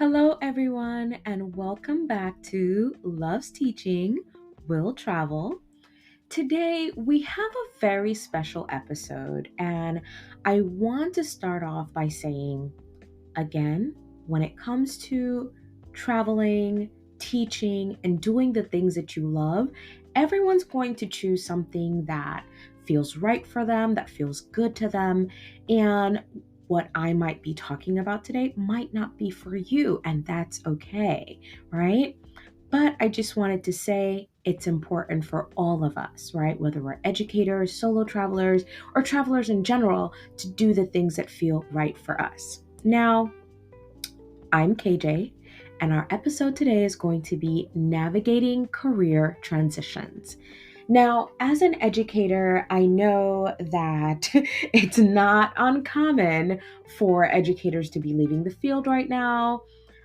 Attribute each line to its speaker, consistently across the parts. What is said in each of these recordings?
Speaker 1: Hello, everyone, and welcome back to Loves Teaching, Will Travel. Today, we have a very special episode, and I want to start off by saying, again, when it comes to traveling, teaching, and doing the things that you love, everyone's going to choose something that feels right for them, that feels good to them, and what I might be talking about today might not be for you, and that's okay, right? But I just wanted to say it's important for all of us, right? Whether we're educators, solo travelers, or travelers in general, to do the things that feel right for us. Now, I'm KJ, and our episode today is going to be navigating career transitions. Now, as an educator, I know that it's not uncommon for educators to be leaving the field right now.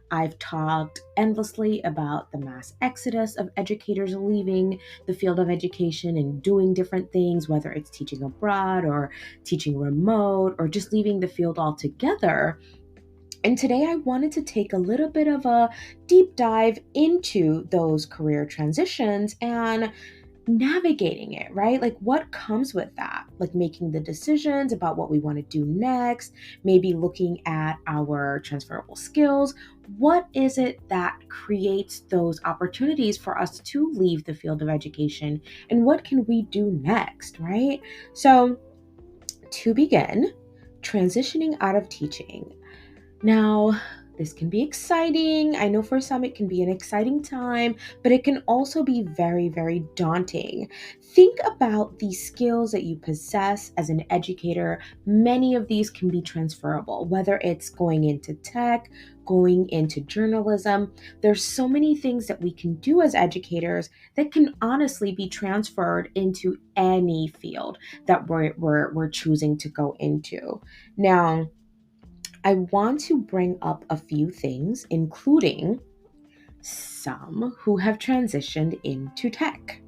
Speaker 1: I've talked endlessly about the mass exodus of educators leaving the field of education and doing different things, whether it's teaching abroad or teaching remote or just leaving the field altogether. And today I wanted to take a little bit of a deep dive into those career transitions and navigating it, right? Like what comes with that? Like making the decisions about what we want to do next, maybe looking at our transferable skills. What is it that creates those opportunities for us to leave the field of education? And what can we do next, right? So, to begin, transitioning out of teaching. Now, this can be exciting. I know for some it can be an exciting time, but it can also be very, very daunting. Think about the skills that you possess as an educator. Many of these can be transferable, whether it's going into tech, going into journalism. There's so many things that we can do as educators that can honestly be transferred into any field that we're choosing to go into. Now, I want to bring up a few things, including some who have transitioned into tech.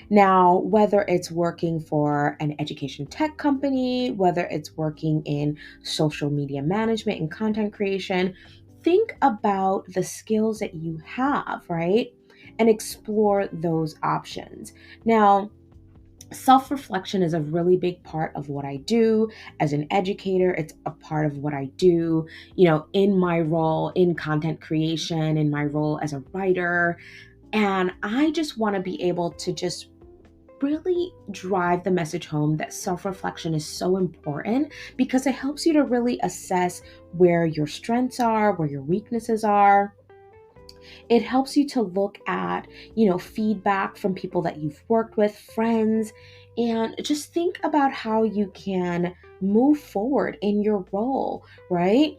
Speaker 1: Now, whether it's working for an education tech company, whether it's working in social media management and content creation, think about the skills that you have, right? And explore those options. Now, self-reflection is a really big part of what I do as an educator. It's a part of what I do, in my role in content creation, in my role as a writer. And I just want to be able to just really drive the message home that self-reflection is so important because it helps you to really assess where your strengths are, where your weaknesses are. It helps you to look at, feedback from people that you've worked with, friends, and just think about how you can move forward in your role, right?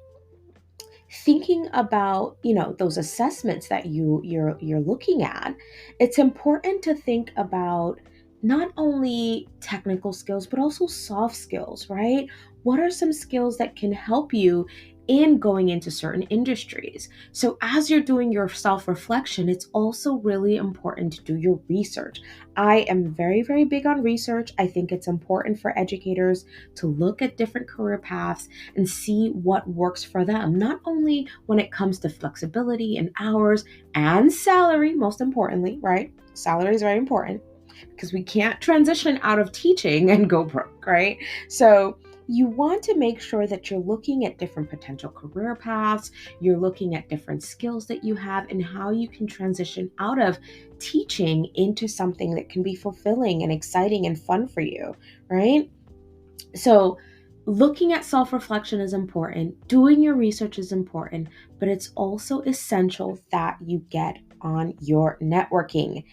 Speaker 1: Thinking about, those assessments that you're looking at, it's important to think about not only technical skills but also soft skills, right? What are some skills that can help you in going into certain industries? So as you're doing your self-reflection, it's also really important to do your research. I am very, very big on research. I think it's important for educators to look at different career paths and see what works for them, not only when it comes to flexibility and hours and salary, most importantly, right? Salary is very important because we can't transition out of teaching and go broke, right? So you want to make sure that you're looking at different potential career paths, you're looking at different skills that you have and how you can transition out of teaching into something that can be fulfilling and exciting and fun for you, right? So, looking at self reflection is important, doing your research is important, but it's also essential that you get on your networking.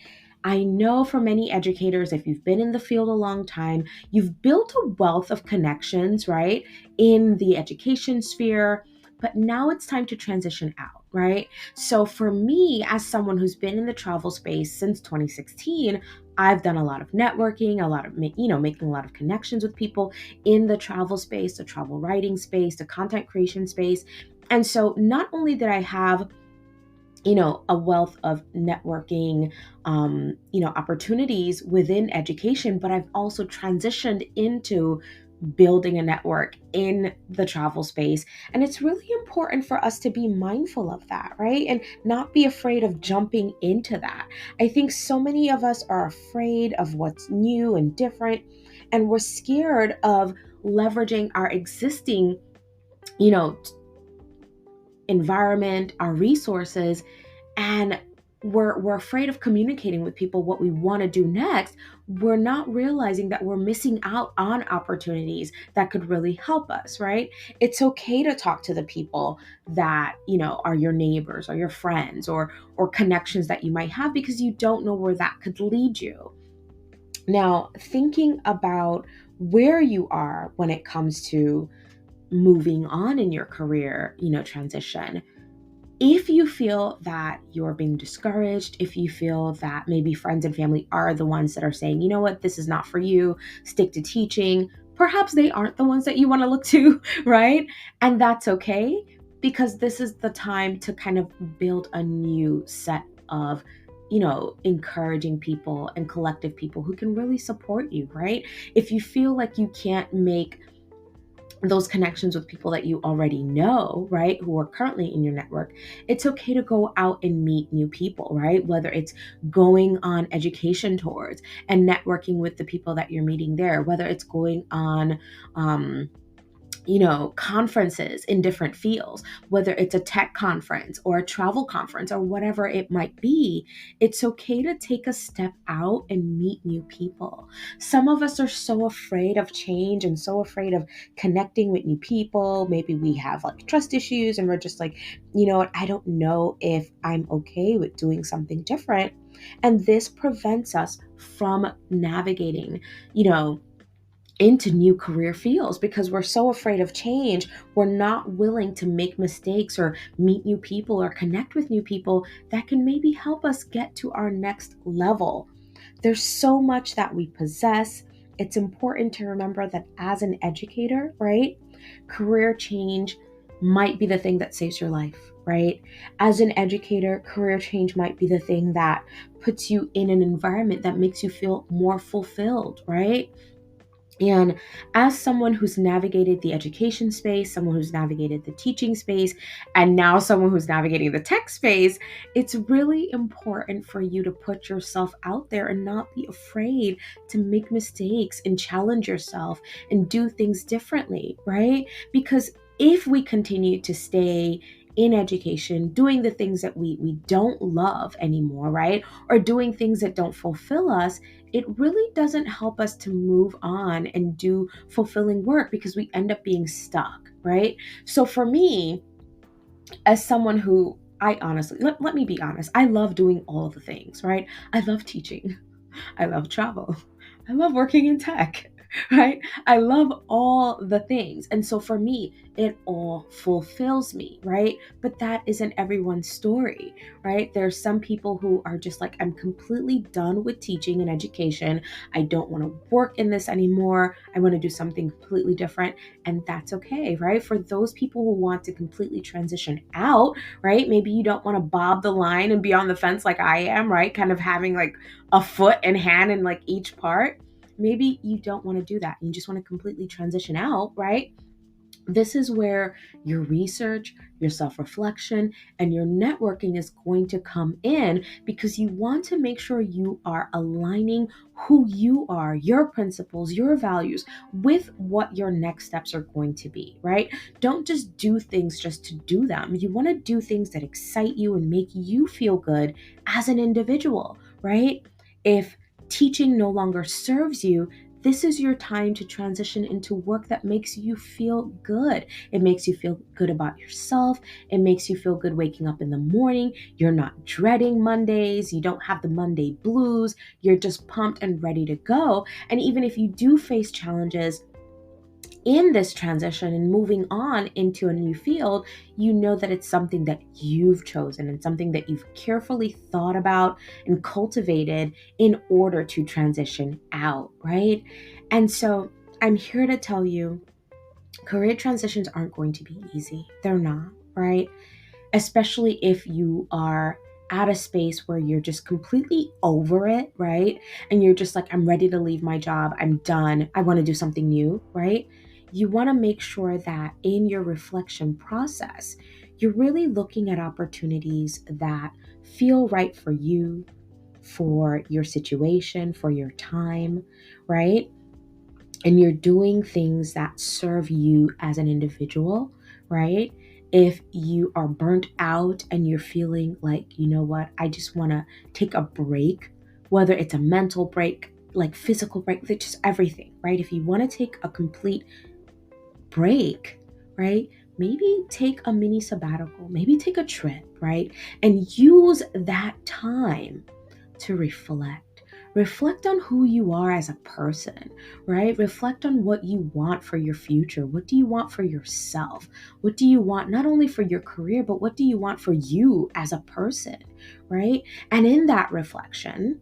Speaker 1: I know for many educators, if you've been in the field a long time, you've built a wealth of connections, right, in the education sphere, but now it's time to transition out, right? So for me, as someone who's been in the travel space since 2016, I've done a lot of networking, a lot of, making a lot of connections with people in the travel space, the travel writing space, the content creation space. And so not only did I have a wealth of networking, opportunities within education, but I've also transitioned into building a network in the travel space. And it's really important for us to be mindful of that, right? And not be afraid of jumping into that. I think so many of us are afraid of what's new and different, and we're scared of leveraging our existing, you know, environment, our resources, and we're afraid of communicating with people what we want to do next. We're not realizing that we're missing out on opportunities that could really help us, right? It's okay to talk to the people that, are your neighbors or your friends, or connections that you might have, because you don't know where that could lead you. Now, thinking about where you are when it comes to moving on in your career, transition. If you feel that you're being discouraged, if you feel that maybe friends and family are the ones that are saying, you know what, this is not for you, stick to teaching, perhaps they aren't the ones that you want to look to, right? And that's okay, because this is the time to kind of build a new set of, encouraging people and collective people who can really support you, right? If you feel like you can't make those connections with people that you already know, right, who are currently in your network, it's okay to go out and meet new people, right? Whether it's going on education tours and networking with the people that you're meeting there, whether it's going on, conferences in different fields, whether it's a tech conference or a travel conference or whatever it might be, it's okay to take a step out and meet new people. Some of us are so afraid of change and so afraid of connecting with new people. Maybe we have like trust issues and we're just like, you know what, I don't know if I'm okay with doing something different. And this prevents us from navigating, into new career fields, because we're so afraid of change. We're not willing to make mistakes or meet new people or connect with new people that can maybe help us get to our next level. There's so much that we possess. It's important to remember that as an educator, right, career change might be the thing that saves your life, right? As an educator, career change might be the thing that puts you in an environment that makes you feel more fulfilled, right? And as someone who's navigated the education space, someone who's navigated the teaching space, and now someone who's navigating the tech space, it's really important for you to put yourself out there and not be afraid to make mistakes and challenge yourself and do things differently, right? Because if we continue to stay in education, doing the things that we don't love anymore, right? Or doing things that don't fulfill us, it really doesn't help us to move on and do fulfilling work, because we end up being stuck, right? So for me, as someone who, I honestly, let me be honest, I love doing all the things, right? I love teaching. I love travel. I love working in tech, right? I love all the things. And so for me, it all fulfills me, right? But that isn't everyone's story, right? There's some people who are just like, I'm completely done with teaching and education. I don't want to work in this anymore. I want to do something completely different. And that's okay, right? For those people who want to completely transition out, right? Maybe you don't want to bob the line and be on the fence like I am, right? Kind of having like a foot and hand in like each part. Maybe you don't want to do that. You just want to completely transition out, right? This is where your research, your self reflection, and your networking is going to come in, because you want to make sure you are aligning who you are, your principles, your values with what your next steps are going to be, right? Don't just do things just to do them. You want to do things that excite you and make you feel good as an individual, right? If teaching no longer serves you, this is your time to transition into work that makes you feel good. It makes you feel good about yourself. It makes you feel good waking up in the morning. You're not dreading Mondays. You don't have the Monday blues. You're just pumped and ready to go. And even if you do face challenges in this transition and moving on into a new field, you know that it's something that you've chosen and something that you've carefully thought about and cultivated in order to transition out, right? And so I'm here to tell you, career transitions aren't going to be easy. They're not, right? Especially if you are at a space where you're just completely over it, right? And you're just like, I'm ready to leave my job. I'm done. I want to do something new, right? You want to make sure that in your reflection process, you're really looking at opportunities that feel right for you, for your situation, for your time, right? And you're doing things that serve you as an individual, right? If you are burnt out and you're feeling like, you know what, I just want to take a break, whether it's a mental break, like physical break, like just everything, right? If you want to take a complete break, right? Maybe take a mini sabbatical, maybe take a trip, right? And use that time to reflect. Reflect on who you are as a person, right? Reflect on what you want for your future. What do you want for yourself? What do you want not only for your career, but what do you want for you as a person, right? And in that reflection,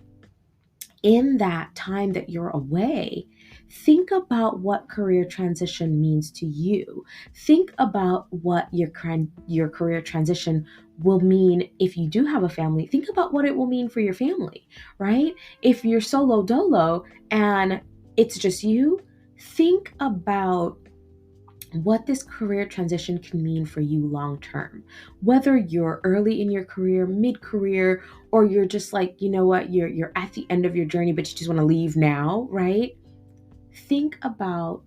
Speaker 1: in that time that you're away, think about what career transition means to you. Think about what your career transition will mean if you do have a family. Think about what it will mean for your family, right? If you're solo dolo and it's just you, think about what this career transition can mean for you long term. Whether you're early in your career, mid-career, or you're just like, you know what, you're at the end of your journey but you just want to leave now, right? Think about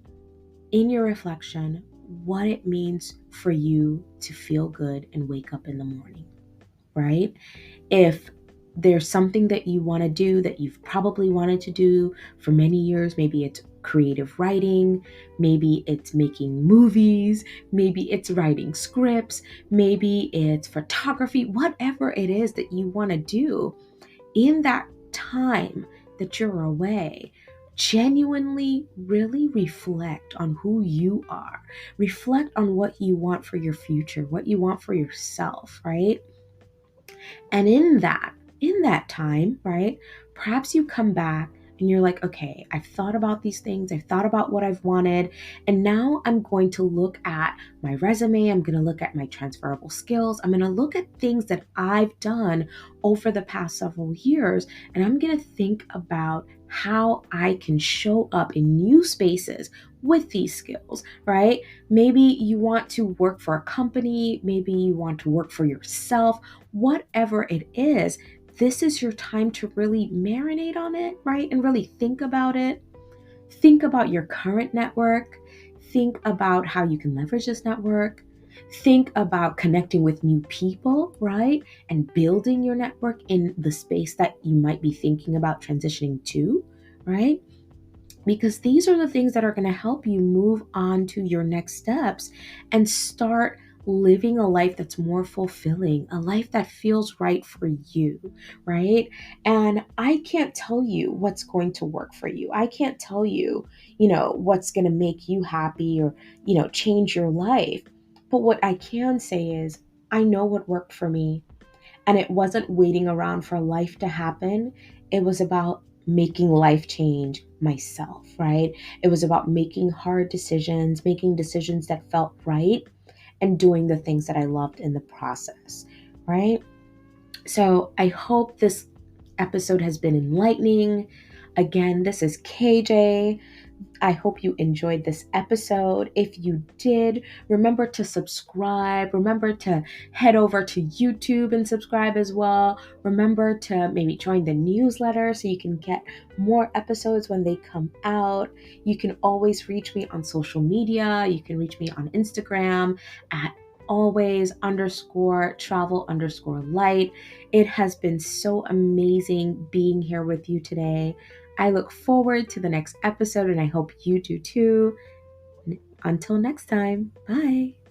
Speaker 1: in your reflection what it means for you to feel good and wake up in the morning, right? If there's something that you want to do that you've probably wanted to do for many years, maybe it's creative writing, maybe it's making movies, maybe it's writing scripts, maybe it's photography, whatever it is that you want to do in that time that you're away, genuinely really reflect on who you are. Reflect on what you want for your future, what you want for yourself, right? And in that time, right, perhaps you come back and you're like, okay, I've thought about these things. I've thought about what I've wanted. And now I'm going to look at my resume. I'm going to look at my transferable skills. I'm going to look at things that I've done over the past several years. And I'm going to think about how I can show up in new spaces with these skills, right? Maybe you want to work for a company. Maybe you want to work for yourself. Whatever it is, this is your time to really marinate on it, right? And really think about it. Think about your current network. Think about how you can leverage this network. Think about connecting with new people, right? And building your network in the space that you might be thinking about transitioning to, right? Because these are the things that are going to help you move on to your next steps and start living a life that's more fulfilling, a life that feels right for you, right? And I can't tell you what's going to work for you. I can't tell you, what's going to make you happy or, change your life. But what I can say is, I know what worked for me. And it wasn't waiting around for life to happen. It was about making life change myself, right? It was about making hard decisions, making decisions that felt right, and doing the things that I loved in the process, right? So I hope this episode has been enlightening. Again, this is KJ. I hope you enjoyed this episode. If you did, remember to subscribe. Remember to head over to YouTube and subscribe as well. Remember to maybe join the newsletter so you can get more episodes when they come out. You can always reach me on social media. You can reach me on Instagram at always_travel_light. It has been so amazing being here with you today. I look forward to the next episode and I hope you do too. Until next time, bye.